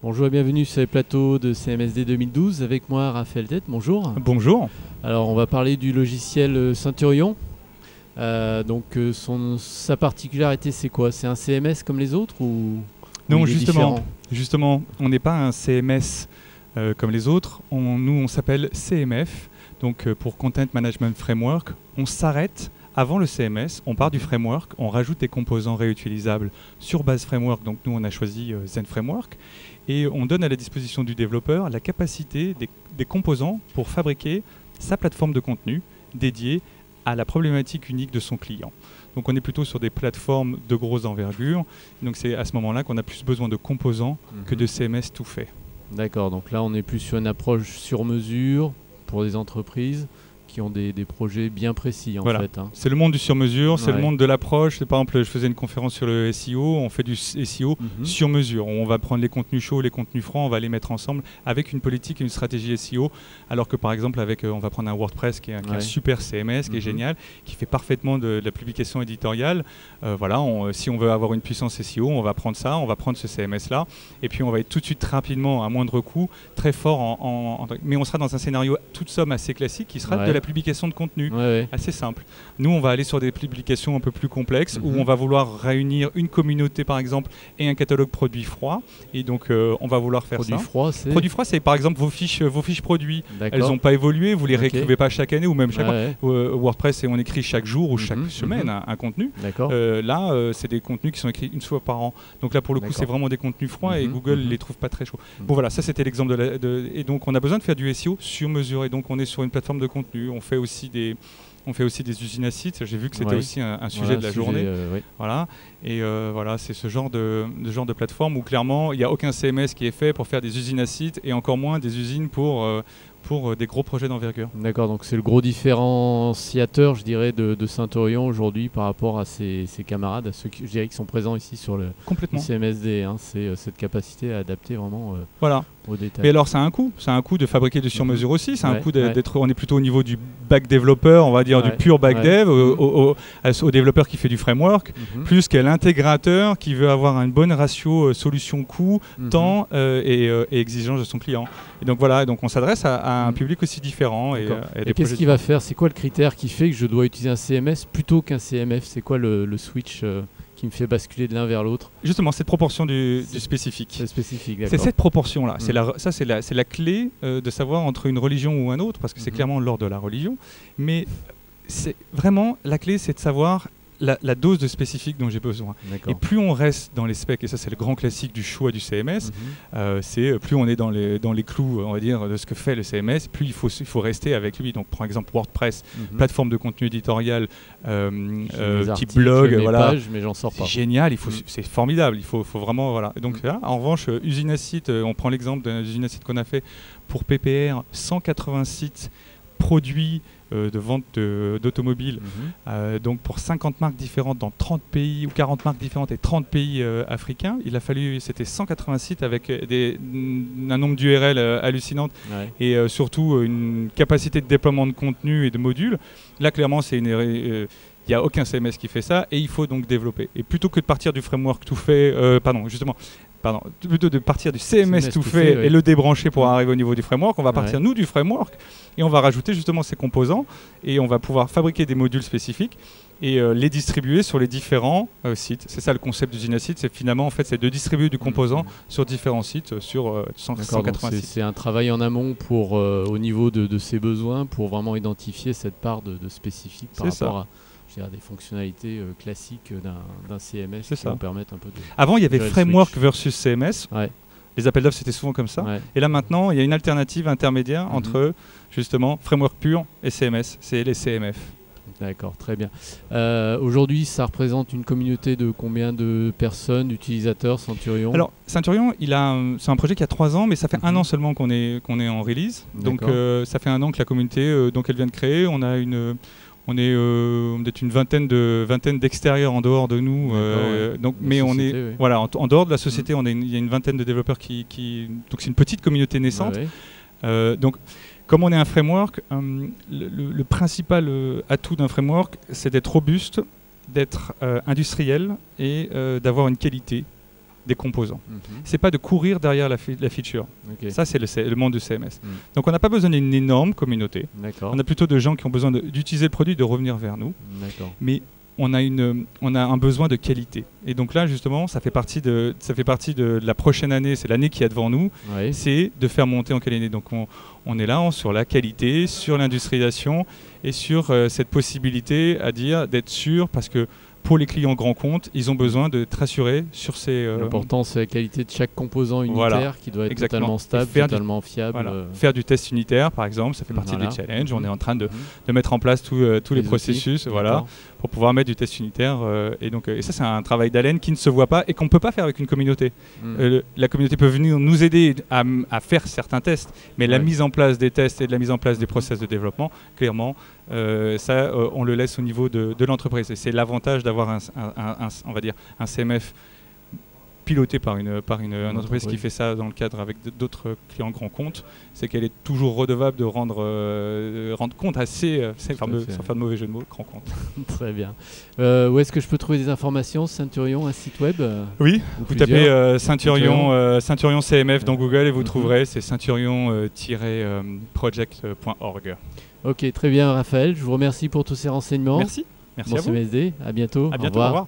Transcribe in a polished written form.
Bonjour et bienvenue sur les plateaux de CMSD 2012. Avec moi, Raphaël Tête. Bonjour. Bonjour. Alors, on va parler du logiciel Centurion. Sa particularité, c'est quoi? C'est un CMS comme les autres ou Non, il est justement, on n'est pas un CMS comme les autres. Nous, on s'appelle CMF, donc pour Content Management Framework. On s'arrête avant le CMS, on part du framework, on rajoute des composants réutilisables sur base framework. Donc nous, on a choisi Zen Framework. Et on donne à la disposition du développeur la capacité des composants pour fabriquer sa plateforme de contenu dédiée à la problématique unique de son client. Donc on est plutôt sur des plateformes de grosse envergure. Donc c'est à ce moment-là qu'on a plus besoin de composants que de CMS tout fait. D'accord, donc là on est plus sur une approche sur mesure pour des entreprises qui ont des projets bien précis en fait. Hein. C'est le monde du sur-mesure, c'est le monde de l'approche. Par exemple, je faisais une conférence sur le SEO, on fait du SEO sur mesure. On va prendre les contenus chauds, les contenus froids, on va les mettre ensemble avec une politique et une stratégie SEO. Alors que par exemple, on va prendre un WordPress qui est un super CMS, qui est génial, qui fait parfaitement de la publication éditoriale. Si on veut avoir une puissance SEO, on va prendre ça, on va prendre ce CMS-là, et puis on va être tout de suite rapidement, à moindre coût, très fort. Mais on sera dans un scénario toute somme assez classique qui sera de la publication de contenu, assez simple. Nous, on va aller sur des publications un peu plus complexes où on va vouloir réunir une communauté, par exemple, et un catalogue produits froids. Et donc, on va vouloir faire ça. Produits froids, c'est par exemple vos fiches produits. Elles n'ont pas évolué, vous les réécrivez pas chaque année ou même chaque mois. WordPress, on écrit chaque jour ou chaque semaine un contenu. Là, c'est des contenus qui sont écrits une fois par an. Donc là, pour le coup, c'est vraiment des contenus froids et Google les trouve pas très chauds. Bon, voilà, ça c'était l'exemple et donc, on a besoin de faire du SEO sur mesure. Et donc, on est sur une plateforme de contenu. On fait aussi des usines à sites. J'ai vu que c'était aussi un sujet de la journée. Voilà. Et c'est ce genre de plateforme où clairement, il n'y a aucun CMS qui est fait pour faire des usines à sites et encore moins des usines pour des gros projets d'envergure. D'accord, donc c'est le gros différenciateur, je dirais, de Centurion aujourd'hui par rapport à ses camarades, à ceux qui sont présents ici sur le CMSD. Hein. C'est cette capacité à adapter vraiment aux détails. Mais alors, c'est un coût de fabriquer du sur-mesure aussi. C'est un coût on est plutôt au niveau du back développeur, on va dire du pur back dev, au développeur qui fait du framework, plus qu'à l'intégrateur qui veut avoir une bonne ratio solution-coût, temps et exigence de son client. Et donc voilà, donc on s'adresse à un public aussi différent. Et qu'est-ce qu'il va faire? C'est quoi le critère qui fait que je dois utiliser un CMS plutôt qu'un CMF? C'est quoi le switch qui me fait basculer de l'un vers l'autre? Justement, cette proportion du spécifique. C'est spécifique, d'accord. C'est cette proportion-là. C'est la clé de savoir entre une religion ou un autre, parce que c'est clairement l'ordre de la religion. Mais c'est vraiment, la clé, c'est de savoir la dose de spécifique dont j'ai besoin. Et plus on reste dans les specs, et ça c'est le grand classique du choix du CMS, plus on est dans les clous, on va dire, de ce que fait le CMS, plus il faut rester avec lui. Donc par exemple WordPress, plateforme de contenu éditorial, type blog, pages, mais j'en sors pas. C'est génial, c'est formidable, il faut vraiment, voilà. Et donc là, en revanche, usine à site, on prend l'exemple d'une usine à site qu'on a fait pour PPR, 180 sites produits de vente d'automobiles, donc pour 50 marques différentes dans 30 pays ou 40 marques différentes et 30 pays africains. Il a fallu, c'était 180 sites avec un nombre d'URL hallucinante et surtout une capacité de déploiement de contenu et de modules. Là, clairement, il n'y a aucun CMS qui fait ça et il faut donc développer. Et plutôt que de partir du framework tout fait, plutôt de partir du CMS tout fait et le débrancher pour arriver au niveau du framework, on va partir nous du framework et on va rajouter justement ces composants et on va pouvoir fabriquer des modules spécifiques et les distribuer sur les différents sites. C'est ça le concept d'usine à site, c'est finalement c'est de distribuer du composant sur différents sites, sur 180 sites. C'est un travail en amont au niveau de ses besoins pour vraiment identifier cette part de spécifique par rapport à des fonctionnalités classiques d'un CMS qui vont permettre un peu de... Avant, il y avait framework versus CMS. Les appels d'offres, c'était souvent comme ça. Et là, maintenant, il y a une alternative intermédiaire entre, justement, framework pur et CMS. C'est les CMF. D'accord, très bien. Aujourd'hui, ça représente une communauté de combien de personnes, d'utilisateurs, Centurion? Alors, Centurion, c'est un projet qui a 3 ans, mais ça fait 1 an seulement qu'on est en release. Donc, ça fait 1 an que la communauté, elle vient de créer. On est peut-être une vingtaine d'extérieurs en dehors de nous. Mais on est en dehors de la société, il y a une vingtaine de développeurs donc c'est une petite communauté naissante. Donc comme on est un framework, le principal atout d'un framework, c'est d'être robuste, d'être industriel et d'avoir une qualité des composants. C'est pas de courir derrière la feature. Ça, c'est le monde du CMS. Donc, on n'a pas besoin d'une énorme communauté. On a plutôt de gens qui ont besoin d'utiliser le produit, de revenir vers nous. Mais on a un besoin de qualité. Et donc là, justement, ça fait partie de la prochaine année, c'est l'année qui est devant nous, c'est de faire monter en qualité. Donc on est là sur la qualité, sur l'industrialisation et sur cette possibilité à dire d'être sûr, parce que pour les clients grands comptes, ils ont besoin d'être rassurés sur ces... L'important, c'est la qualité de chaque composant unitaire qui doit être totalement stable, totalement fiable. Faire du test unitaire, par exemple, ça fait partie des challenges. On est en train de mettre en place tous les processus pour pouvoir mettre du test unitaire. Et ça, c'est un travail d'haleine qui ne se voit pas et qu'on ne peut pas faire avec une communauté. La communauté peut venir nous aider à faire certains tests, mais la mise en place des tests et de la mise en place des process de développement, clairement, ça, on le laisse au niveau de l'entreprise. Et c'est l'avantage d'avoir on va dire un CMF piloté par une entreprise qui fait ça dans le cadre avec d'autres clients grands comptes, c'est qu'elle est toujours redevable de rendre compte assez, sans faire de mauvais jeu de mots, grand compte. Très bien. Où est-ce que je peux trouver des informations? Ceinturion, un site web? Oui, vous tapez Ceinturion CMF dans Google et vous trouverez, c'est ceinturion-project.org. Ok, très bien Raphaël, je vous remercie pour tous ces renseignements. Merci. Merci à vous. CMSD, à bientôt. À bientôt, au revoir.